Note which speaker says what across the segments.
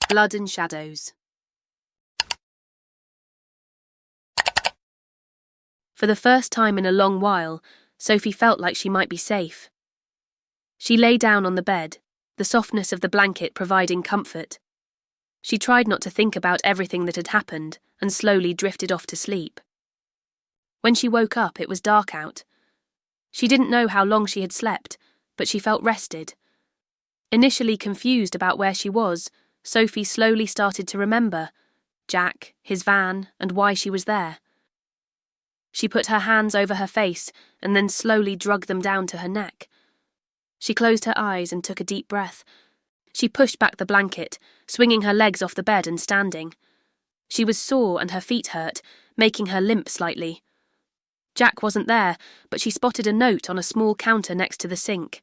Speaker 1: Blood and shadows. For the first time in a long while, Sophie felt like she might be safe. She lay down on the bed, the softness of the blanket providing comfort. She tried not to think about everything that had happened and slowly drifted off to sleep. When she woke up, it was dark out. She didn't know how long she had slept, but she felt rested. Initially confused about where she was, Sophie slowly started to remember Jack, his van, and why she was there. She put her hands over her face and then slowly drug them down to her neck. She closed her eyes and took a deep breath. She pushed back the blanket, swinging her legs off the bed and standing. She was sore and her feet hurt, making her limp slightly. Jack wasn't there, but she spotted a note on a small counter next to the sink.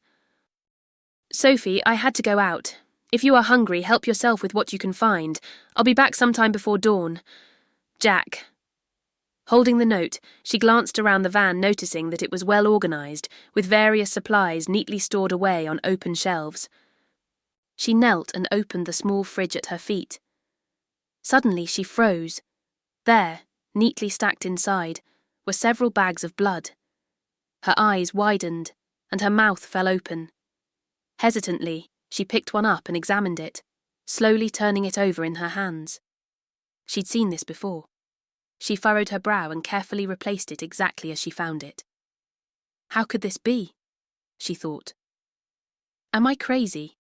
Speaker 1: "Sophie, I had to go out. If you are hungry, help yourself with what you can find. I'll be back sometime before dawn. Jack." Holding the note, she glanced around the van, noticing that it was well organised, with various supplies neatly stored away on open shelves. She knelt and opened the small fridge at her feet. Suddenly she froze. There, neatly stacked inside, were several bags of blood. Her eyes widened, and her mouth fell open. Hesitantly, she picked one up and examined it, slowly turning it over in her hands. She'd seen this before. She furrowed her brow and carefully replaced it exactly as she found it. How could this be? She thought. Am I crazy?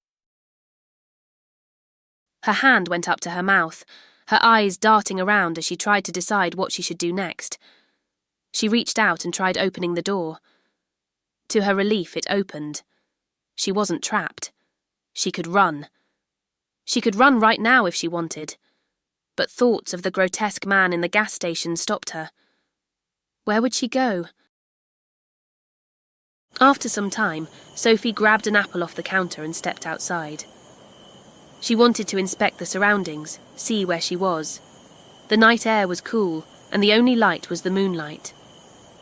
Speaker 1: Her hand went up to her mouth, her eyes darting around as she tried to decide what she should do next. She reached out and tried opening the door. To her relief, it opened. She wasn't trapped. She could run. She could run right now if she wanted. But thoughts of the grotesque man in the gas station stopped her. Where would she go? After some time, Sophie grabbed an apple off the counter and stepped outside. She wanted to inspect the surroundings, see where she was. The night air was cool, and the only light was the moonlight.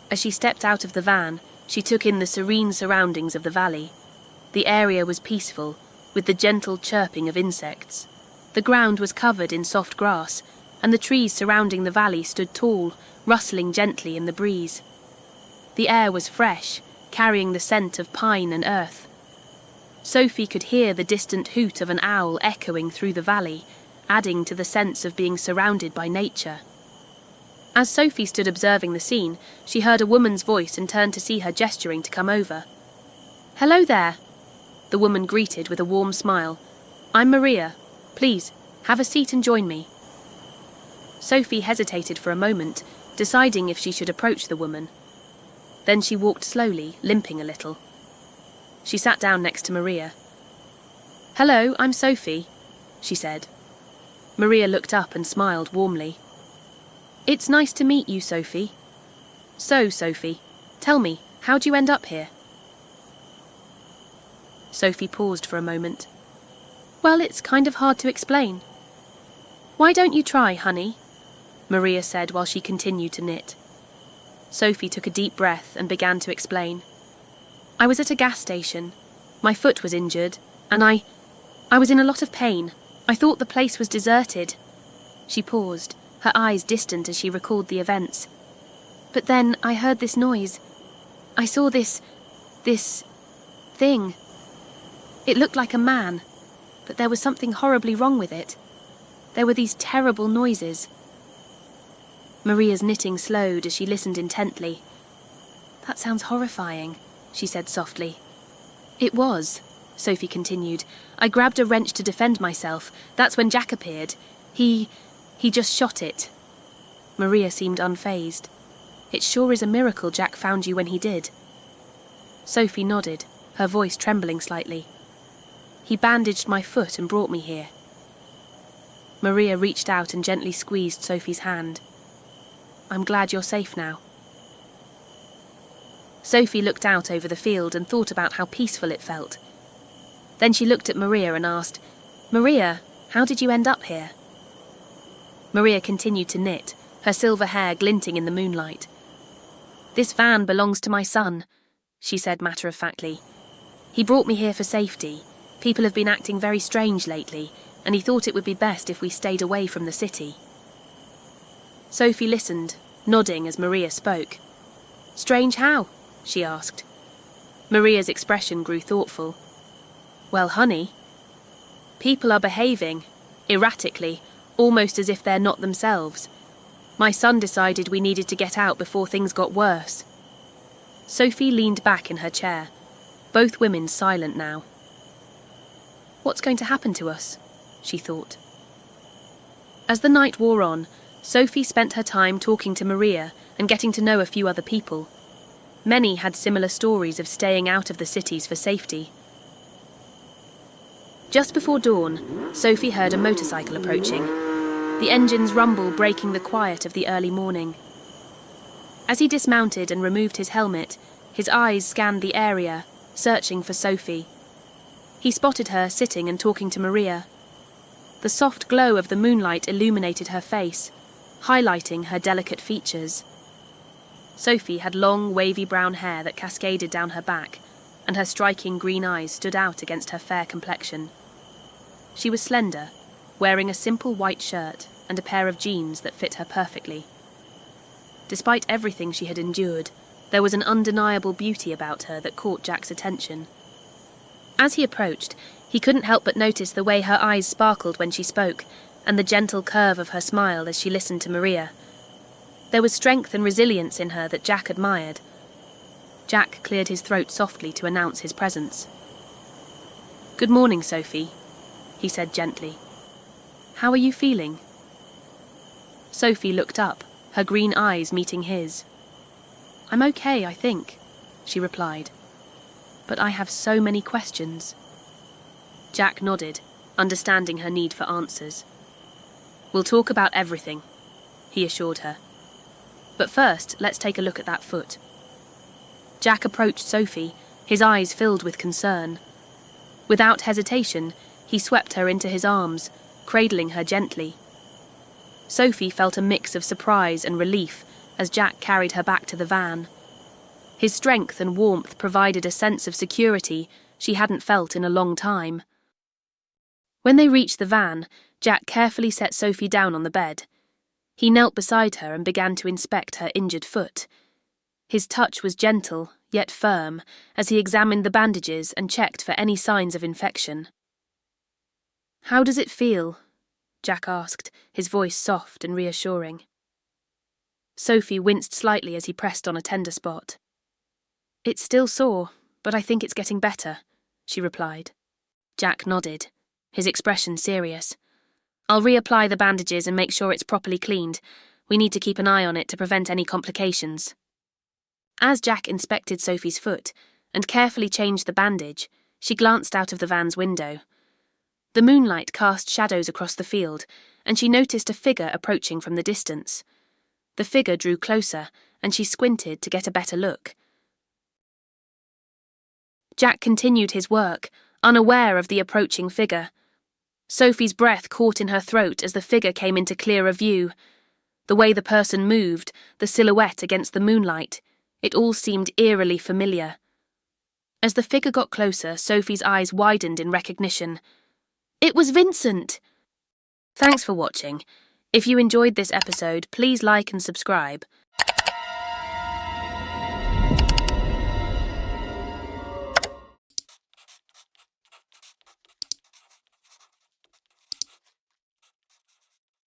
Speaker 1: As she stepped out of the van, she took in the serene surroundings of the valley. The area was peaceful, with the gentle chirping of insects. The ground was covered in soft grass, and the trees surrounding the valley stood tall, rustling gently in the breeze. The air was fresh, carrying the scent of pine and earth. Sophie could hear the distant hoot of an owl echoing through the valley, adding to the sense of being surrounded by nature. As Sophie stood observing the scene, she heard a woman's voice and turned to see her gesturing to come over. "Hello there," the woman greeted with a warm smile. "I'm Maria. Please, have a seat and join me." Sophie hesitated for a moment, deciding if she should approach the woman. Then she walked slowly, limping a little. She sat down next to Maria. "Hello, I'm Sophie," she said. Maria looked up and smiled warmly. "It's nice to meet you, Sophie. So, Sophie, tell me, how'd you end up here?" Sophie paused for a moment. "Well, it's kind of hard to explain." "Why don't you try, honey?" Maria said while she continued to knit. Sophie took a deep breath and began to explain. "I was at a gas station. My foot was injured, and I was in a lot of pain. I thought the place was deserted." She paused, her eyes distant as she recalled the events. "But then I heard this noise. I saw this thing. It looked like a man, but there was something horribly wrong with it. There were these terrible noises." Maria's knitting slowed as she listened intently. "That sounds horrifying," she said softly. "It was," Sophie continued. "I grabbed a wrench to defend myself. That's when Jack appeared. He just shot it." Maria seemed unfazed. "It sure is a miracle Jack found you when he did." Sophie nodded, her voice trembling slightly. "He bandaged my foot and brought me here." Maria reached out and gently squeezed Sophie's hand. "I'm glad you're safe now." Sophie looked out over the field and thought about how peaceful it felt. Then she looked at Maria and asked, "Maria, how did you end up here?" Maria continued to knit, her silver hair glinting in the moonlight. "This van belongs to my son," she said matter-of-factly. "He brought me here for safety. People have been acting very strange lately. and he thought it would be best if we stayed away from the city. Sophie listened, nodding as Maria spoke. "Strange how?" she asked. Maria's expression grew thoughtful. "Well, honey, people are behaving, erratically, almost as if they're not themselves. My son decided we needed to get out before things got worse." Sophie leaned back in her chair, both women silent now. "What's going to happen to us?" she thought. As the night wore on, Sophie spent her time talking to Maria and getting to know a few other people. Many had similar stories of staying out of the cities for safety. Just before dawn, Sophie heard a motorcycle approaching, the engine's rumble breaking the quiet of the early morning. As he dismounted and removed his helmet, his eyes scanned the area, searching for Sophie. He spotted her sitting and talking to Maria. The soft glow of the moonlight illuminated her face, highlighting her delicate features. Sophie had long, wavy brown hair that cascaded down her back, and her striking green eyes stood out against her fair complexion. She was slender, wearing a simple white shirt and a pair of jeans that fit her perfectly. Despite everything she had endured, there was an undeniable beauty about her that caught Jack's attention. As he approached, he couldn't help but notice the way her eyes sparkled when she spoke, and the gentle curve of her smile as she listened to Maria. There was strength and resilience in her that Jack admired. Jack cleared his throat softly to announce his presence. "Good morning, Sophie," he said gently. "How are you feeling?" Sophie looked up, her green eyes meeting his. "I'm okay, I think," she replied. "But I have so many questions." Jack nodded, understanding her need for answers. "We'll talk about everything," he assured her. "But first, let's take a look at that foot." Jack approached Sophie, his eyes filled with concern. Without hesitation, he swept her into his arms, cradling her gently. Sophie felt a mix of surprise and relief as Jack carried her back to the van. His strength and warmth provided a sense of security she hadn't felt in a long time. When they reached the van, Jack carefully set Sophie down on the bed. He knelt beside her and began to inspect her injured foot. His touch was gentle, yet firm, as he examined the bandages and checked for any signs of infection. "How does it feel?" Jack asked, his voice soft and reassuring. Sophie winced slightly as he pressed on a tender spot. "It's still sore, but I think it's getting better," she replied. Jack nodded, his expression serious. "I'll reapply the bandages and make sure it's properly cleaned. We need to keep an eye on it to prevent any complications." As Jack inspected Sophie's foot and carefully changed the bandage, she glanced out of the van's window. The moonlight cast shadows across the field, and she noticed a figure approaching from the distance. The figure drew closer, and she squinted to get a better look. Jack continued his work, unaware of the approaching figure. Sophie's breath caught in her throat as the figure came into clearer view. The way the person moved, the silhouette against the moonlight, it all seemed eerily familiar. As the figure got closer, Sophie's eyes widened in recognition. It was Vincent! Thanks for watching. If you enjoyed this episode, please like and subscribe.